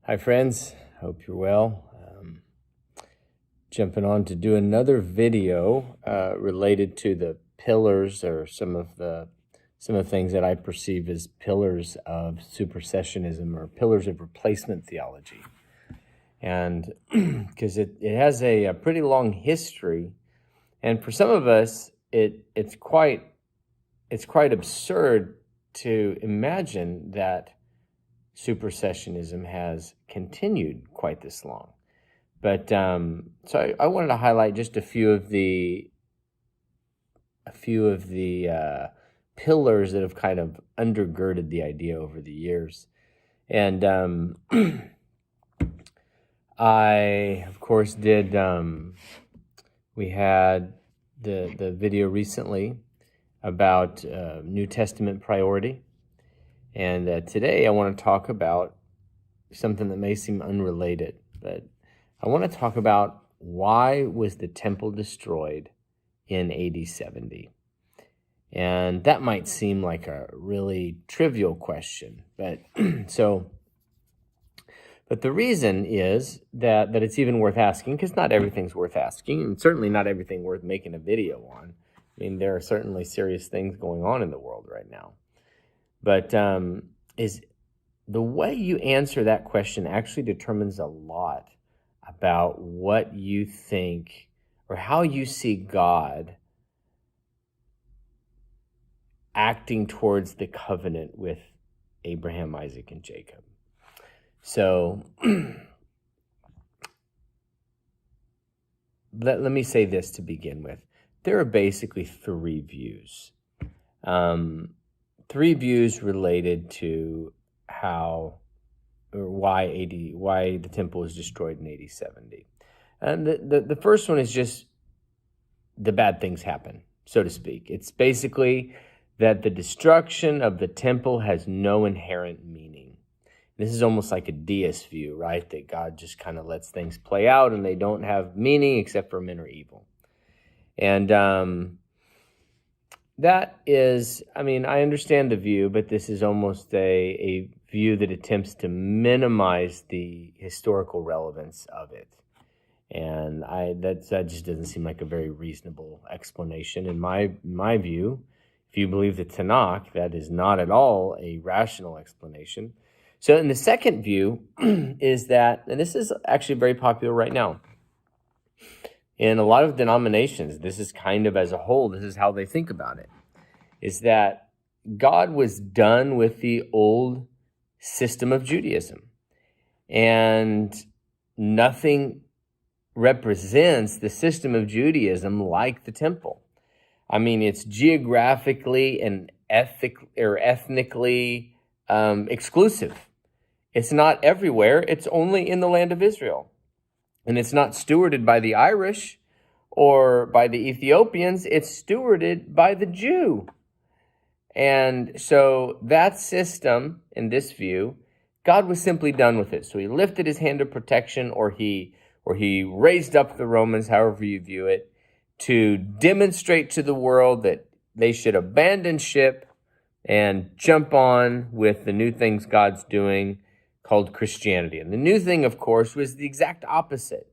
Hi, friends. Hope you're well. Jumping on to do another video related to the pillars, or some of the things that I perceive as pillars of supersessionism, or pillars of replacement theology. And because it has a pretty long history, and for some of us, it's quite absurd to imagine that supersessionism has continued quite this long. But so I wanted to highlight just a few of the pillars that have kind of undergirded the idea over the years. And I, of course, did. We had the video recently about New Testament priority. And today I want to talk about something that may seem unrelated, but I want to talk about why was the temple destroyed in AD 70? And that might seem like a really trivial question, but but the reason is that it's even worth asking, because not everything's worth asking, and certainly not everything worth making a video on. I mean, there are certainly serious things going on in the world right now. But is the way you answer that question actually determines a lot about what you think or how you see God acting towards the covenant with Abraham, Isaac, and Jacob. So let me say this to begin with. There are basically three views. Three views related to how or why the temple was destroyed in AD 70. And the first one is just the bad things happen, so to speak. It's basically that the destruction of the temple has no inherent meaning. This is almost like a deist view, right? That God just kind of lets things play out and they don't have meaning except for men are evil. And that is, I mean, I understand the view, but this is almost a view that attempts to minimize the historical relevance of it. And that just doesn't seem like a very reasonable explanation. In my view, if you believe the Tanakh, that is not at all a rational explanation. So in the second view is that, and this is actually very popular right now, in a lot of denominations, this is kind of as a whole, this is how they think about it, is that God was done with the old system of Judaism. And nothing represents the system of Judaism like the temple. I mean, it's geographically and ethnically exclusive. It's not everywhere. It's only in the land of Israel. And it's not stewarded by the Irish or by the Ethiopians. It's stewarded by the Jew. And so that system, in this view, God was simply done with it. So he lifted his hand of protection, or he raised up the Romans, however you view it, to demonstrate to the world that they should abandon ship and jump on with the new things God's doing, called Christianity. And the new thing, of course, was the exact opposite.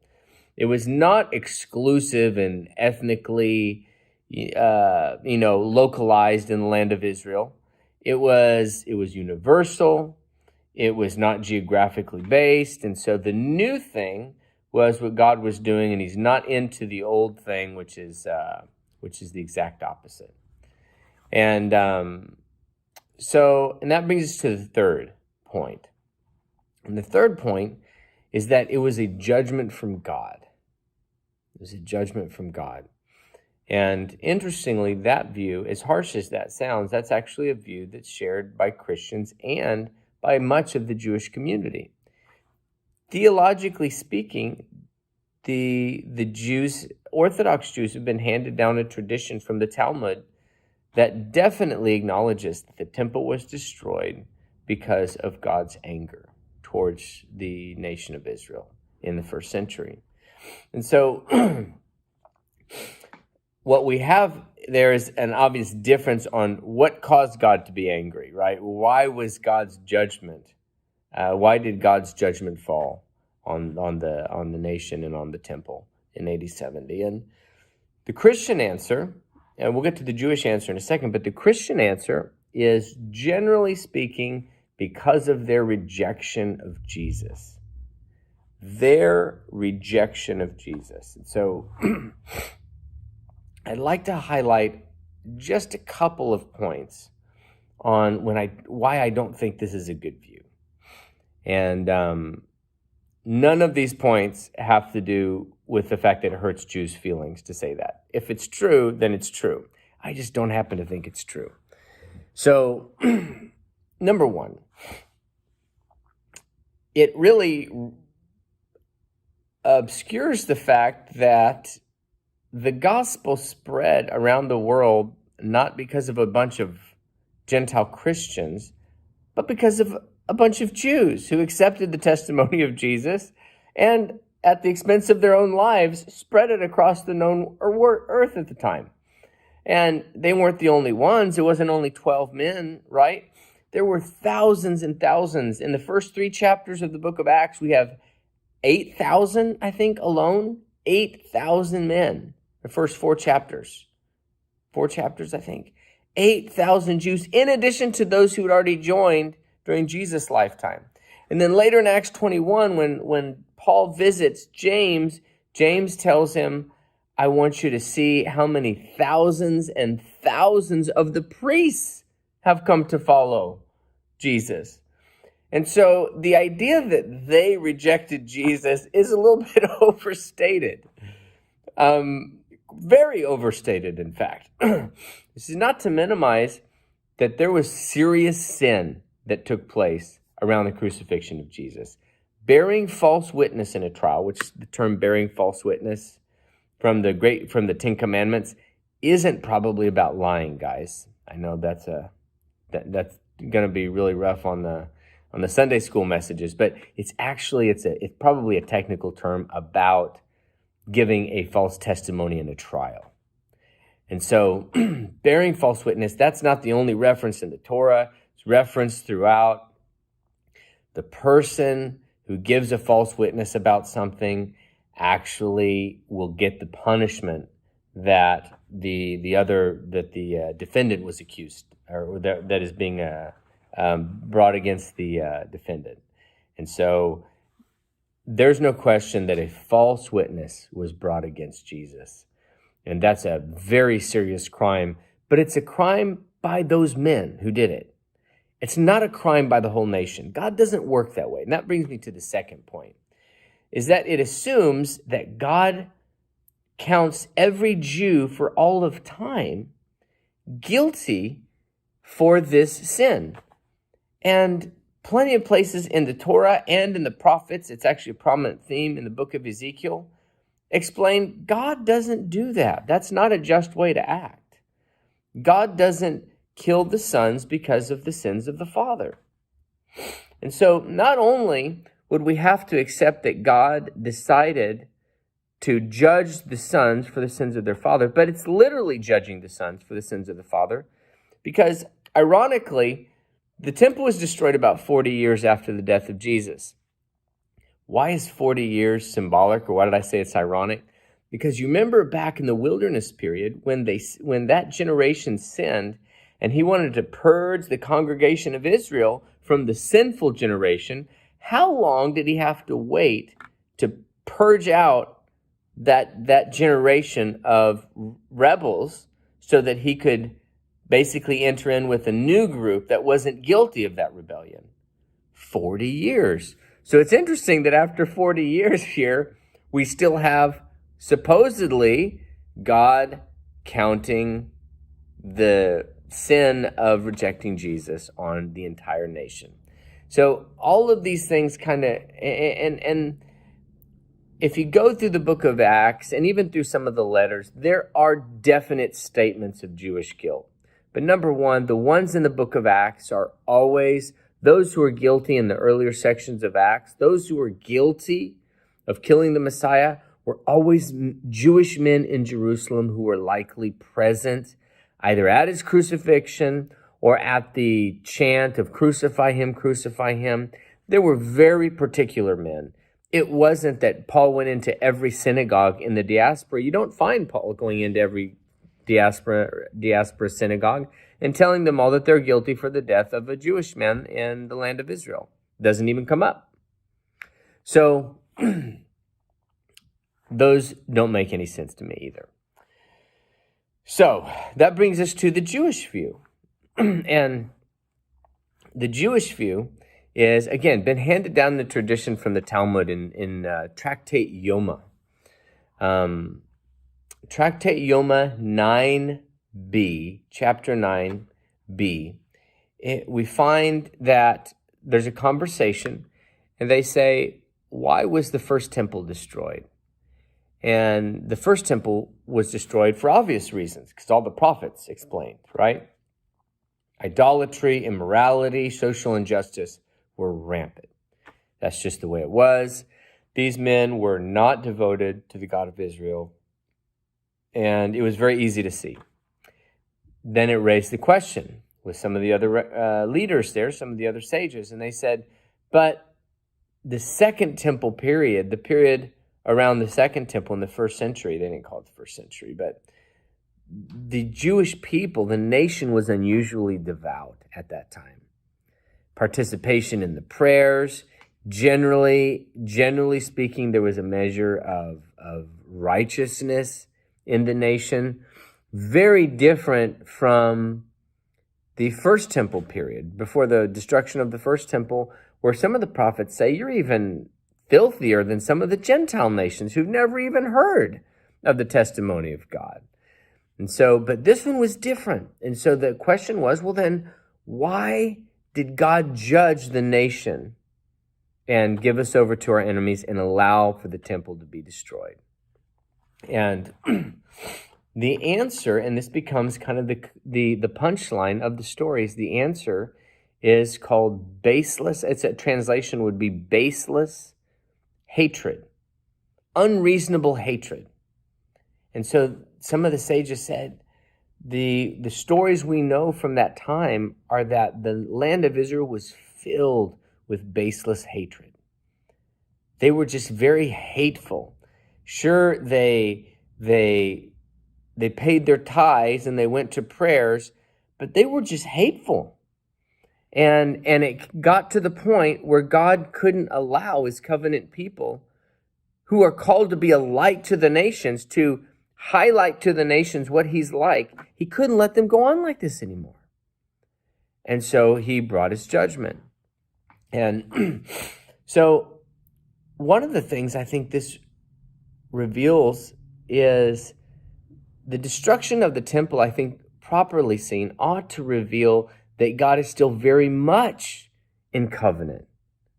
It was not exclusive and ethnically, localized in the land of Israel. It was universal. It was not geographically based. And so the new thing was what God was doing, and he's not into the old thing, which is the exact opposite. And so that brings us to the third point. And the third point is that it was a judgment from God. It was a judgment from God. And interestingly, that view, as harsh as that sounds, that's actually a view that's shared by Christians and by much of the Jewish community. Theologically speaking, the Jews, Orthodox Jews, have been handed down a tradition from the Talmud that definitely acknowledges that the temple was destroyed because of God's anger towards the nation of Israel in the first century. And so what we have there is an obvious difference on what caused God to be angry, right? Why was God's judgment Why did God's judgment fall on the nation and on the temple in AD 70? And the Christian answer, and we'll get to the Jewish answer in a second, but the Christian answer is, generally speaking, because of their rejection of Jesus. Their rejection of Jesus. And so I'd like to highlight just a couple of points on why I don't think this is a good view. And none of these points have to do with the fact that it hurts Jews' feelings to say that. If it's true, then it's true. I just don't happen to think it's true. So, number one, it really obscures the fact that the gospel spread around the world not because of a bunch of Gentile Christians, but because of a bunch of Jews who accepted the testimony of Jesus and, at the expense of their own lives, spread it across the known earth at the time. And they weren't the only ones. It wasn't only 12 men, right? There were thousands and thousands. In the first 3 chapters of the book of Acts, we have 8,000, I think, alone. 8,000 men. The first 4 chapters. 4 chapters, I think. 8,000 Jews, in addition to those who had already joined during Jesus' lifetime. And then later in Acts 21, when Paul visits James, James tells him, I want you to see how many thousands and thousands of the priests have come to follow Jesus. And so the idea that they rejected Jesus is a little bit overstated. Very overstated, in fact. This is not to minimize that there was serious sin that took place around the crucifixion of Jesus. Bearing false witness in a trial, which the term bearing false witness from the 10 Commandments isn't probably about lying, guys. I know that's going to be really rough on the Sunday school messages, but it's probably a technical term about giving a false testimony in a trial. And so bearing false witness, that's not the only reference in the Torah. It's referenced throughout. The person who gives a false witness about something actually will get the punishment that the defendant was accused, or that is being brought against the defendant. And so there's no question that a false witness was brought against Jesus. And that's a very serious crime, but it's a crime by those men who did it. It's not a crime by the whole nation. God doesn't work that way. And that brings me to the second point, is that it assumes that God counts every Jew for all of time guilty for this sin. And plenty of places in the Torah and in the prophets, it's actually a prominent theme in the book of Ezekiel, explain God doesn't do that. That's not a just way to act. God doesn't kill the sons because of the sins of the father. And so not only would we have to accept that God decided to judge the sons for the sins of their father, but it's literally judging the sons for the sins of the father, because ironically, the temple was destroyed about 40 years after the death of Jesus. Why is 40 years symbolic, or why did I say it's ironic? Because you remember back in the wilderness period when that generation sinned, and he wanted to purge the congregation of Israel from the sinful generation, how long did he have to wait to purge out that generation of rebels so that he could basically enter in with a new group that wasn't guilty of that rebellion? 40 years. So it's interesting that after 40 years here, we still have supposedly God counting the sin of rejecting Jesus on the entire nation. So all of these things kind of, and if you go through the book of Acts and even through some of the letters, there are definite statements of Jewish guilt. But number one, the ones in the book of Acts are always those who are guilty in the earlier sections of Acts. Those who are guilty of killing the Messiah were always Jewish men in Jerusalem who were likely present either at his crucifixion or at the chant of crucify him, crucify him. There were very particular men. It wasn't that Paul went into every synagogue in the diaspora. You don't find Paul going into every diaspora synagogue and telling them all that they're guilty for the death of a Jewish man in the land of Israel. Doesn't even come up. So those don't make any sense to me either. So that brings us to the Jewish view. And the Jewish view is, again, been handed down the tradition from the Talmud in Tractate Yoma. Tractate Yoma 9b, chapter 9b, we find that there's a conversation, and they say, why was the first temple destroyed? And the first temple was destroyed for obvious reasons, because all the prophets explained, right? Idolatry, immorality, social injustice were rampant. That's just the way it was. These men were not devoted to the God of Israel, and it was very easy to see. Then it raised the question with some of the other leaders there, some of the other sages, and they said, but the second temple period, the period around the second temple in the first century, they didn't call it the first century, but the Jewish people, the nation was unusually devout at that time. Participation in the prayers, generally speaking, there was a measure of righteousness in the nation, very different from the first temple period, before the destruction of the first temple, where some of the prophets say you're even filthier than some of the Gentile nations who've never even heard of the testimony of God. And so, but this one was different. And so the question was, well then, why did God judge the nation and give us over to our enemies and allow for the temple to be destroyed? And the answer, and this becomes kind of the punchline of the stories, the answer is called baseless. It's a translation would be baseless hatred, unreasonable hatred. And so some of the sages said the stories we know from that time are that the land of Israel was filled with baseless hatred. They were just very hateful. Sure, they paid their tithes and they went to prayers, but they were just hateful. And it got to the point where God couldn't allow his covenant people, who are called to be a light to the nations, to highlight to the nations what he's like. He couldn't let them go on like this anymore. And so he brought his judgment. And so one of the things I think this reveals is the destruction of the temple, I think, properly seen, ought to reveal that God is still very much in covenant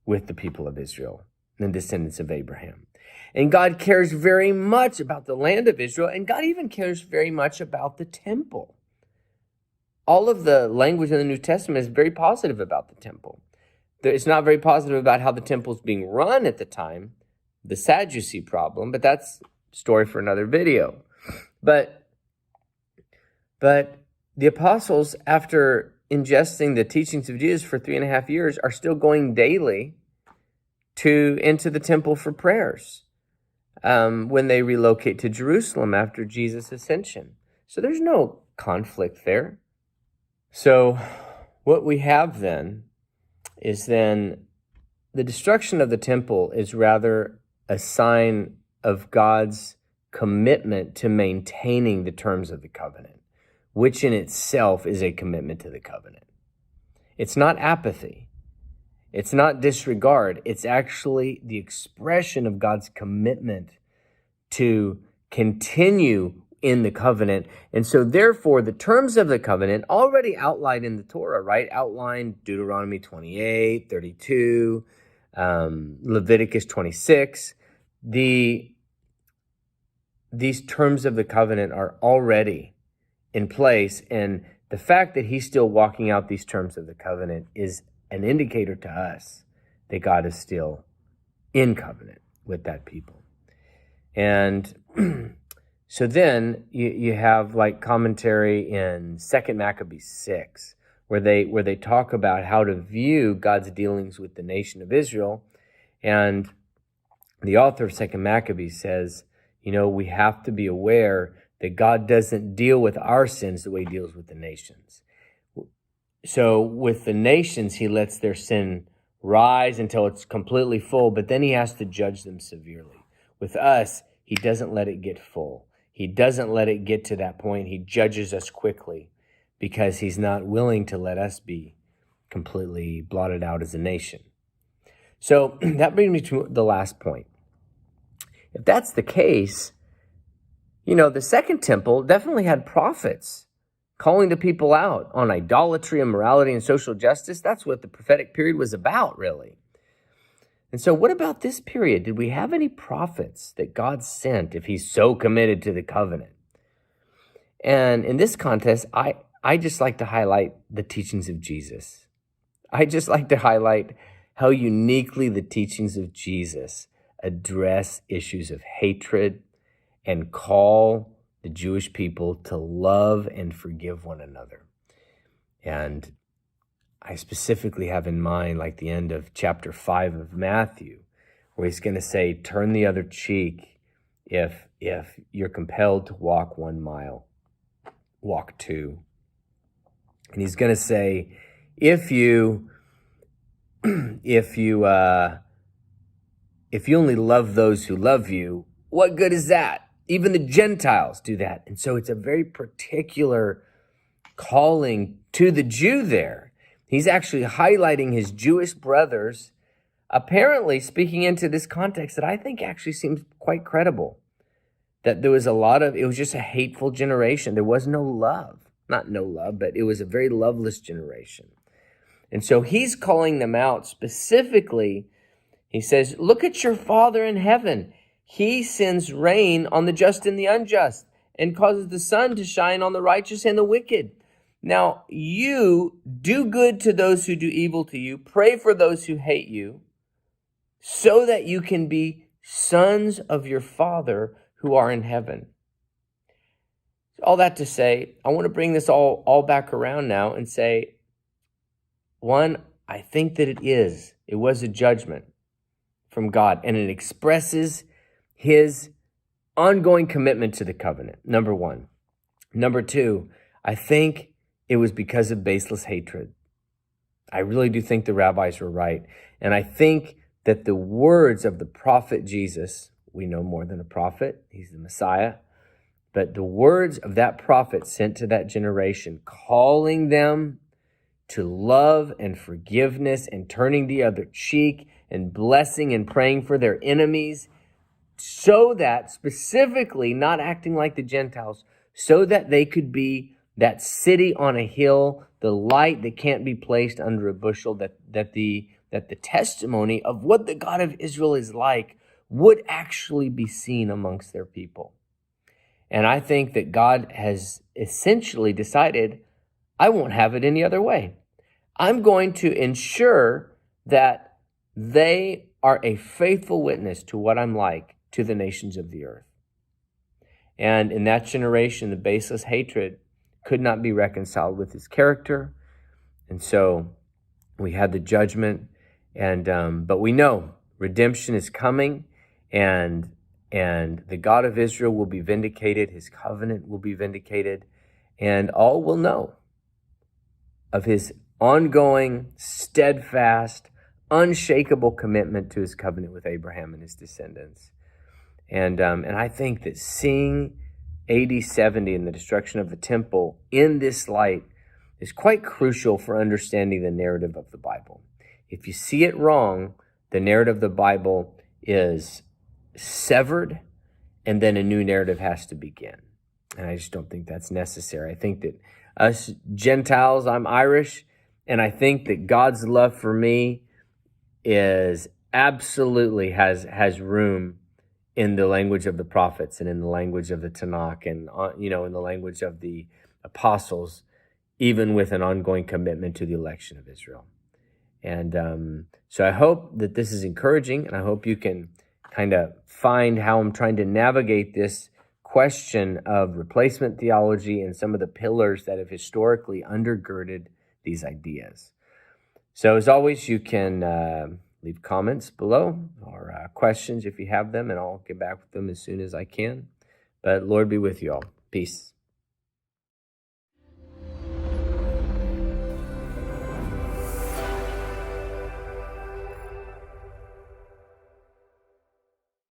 with the people of Israel, the descendants of Abraham. And God cares very much about the land of Israel, and God even cares very much about the temple. All of the language in the New Testament is very positive about the temple. It's not very positive about how the temple is being run at the time, the Sadducee problem, but that's a story for another video. But the apostles, after ingesting the teachings of Jesus for 3.5 years, are still going daily into the temple for prayers when they relocate to Jerusalem after Jesus' ascension. So there's no conflict there. So what we have then is the destruction of the temple is rather a sign of God's commitment to maintaining the terms of the covenant, which in itself is a commitment to the covenant. It's not apathy. It's not disregard. It's actually the expression of God's commitment to continue in the covenant. And so therefore, the terms of the covenant already outlined in the Torah, right? Outlined Deuteronomy 28, 32, Leviticus 26. These terms of the covenant are already in place, and the fact that he's still walking out these terms of the covenant is an indicator to us that God is still in covenant with that people. And so then you have like commentary in 2 Maccabees 6, where they talk about how to view God's dealings with the nation of Israel. And the author of 2 Maccabees says, we have to be aware that God doesn't deal with our sins the way he deals with the nations. So with the nations, he lets their sin rise until it's completely full, but then he has to judge them severely. With us, he doesn't let it get full. He doesn't let it get to that point. He judges us quickly because he's not willing to let us be completely blotted out as a nation. So that brings me to the last point. If that's the case, the second temple definitely had prophets calling the people out on idolatry, immorality, and social justice. That's what the prophetic period was about, really. And so what about this period? Did we have any prophets that God sent if he's so committed to the covenant? And in this context, I just like to highlight the teachings of Jesus. I just like to highlight how uniquely the teachings of Jesus address issues of hatred and call the Jewish people to love and forgive one another. And I specifically have in mind like the end of chapter 5 of Matthew, where he's going to say, turn the other cheek if you're compelled to walk 1 mile, walk 2. And he's going to say, if you only love those who love you, what good is that? Even the Gentiles do that. And so it's a very particular calling to the Jew there. He's actually highlighting his Jewish brothers, apparently speaking into this context that I think actually seems quite credible. That there was it was just a hateful generation. There was no love. Not no love, but it was a very loveless generation. And so he's calling them out specifically. He says, look at your Father in heaven. He sends rain on the just and the unjust and causes the sun to shine on the righteous and the wicked. Now, you do good to those who do evil to you. Pray for those who hate you, so that you can be sons of your Father who are in heaven. All that to say, I want to bring this all back around now and say, one, I think that it was a judgment from God, and it expresses his ongoing commitment to the covenant, number one. Number two, I think it was because of baseless hatred. I really do think the rabbis were right. And I think that the words of the prophet Jesus, we know more than a prophet, he's the Messiah, but the words of that prophet sent to that generation, calling them to love and forgiveness and turning the other cheek and blessing and praying for their enemies, so that specifically not acting like the Gentiles, so that they could be that city on a hill, the light that can't be placed under a bushel, that the testimony of what the God of Israel is like would actually be seen amongst their people. And I think that God has essentially decided, I won't have it any other way. I'm going to ensure that they are a faithful witness to what I'm like to the nations of the earth. And in that generation, the baseless hatred could not be reconciled with his character. And so we had the judgment, but we know redemption is coming, and the God of Israel will be vindicated, his covenant will be vindicated, and all will know of his ongoing, steadfast, unshakable commitment to his covenant with Abraham and his descendants. And I think that seeing AD 70 and the destruction of the temple in this light is quite crucial for understanding the narrative of the Bible. If you see it wrong, the narrative of the Bible is severed, and then a new narrative has to begin. And I just don't think that's necessary. I think that us Gentiles, I'm Irish, and I think that God's love for me is absolutely has room in the language of the prophets and in the language of the Tanakh and, in the language of the apostles, even with an ongoing commitment to the election of Israel. And so I hope that this is encouraging, and I hope you can kind of find how I'm trying to navigate this question of replacement theology and some of the pillars that have historically undergirded the these ideas. So as always, you can leave comments below or questions if you have them, and I'll get back with them as soon as I can. But Lord be with you all. Peace.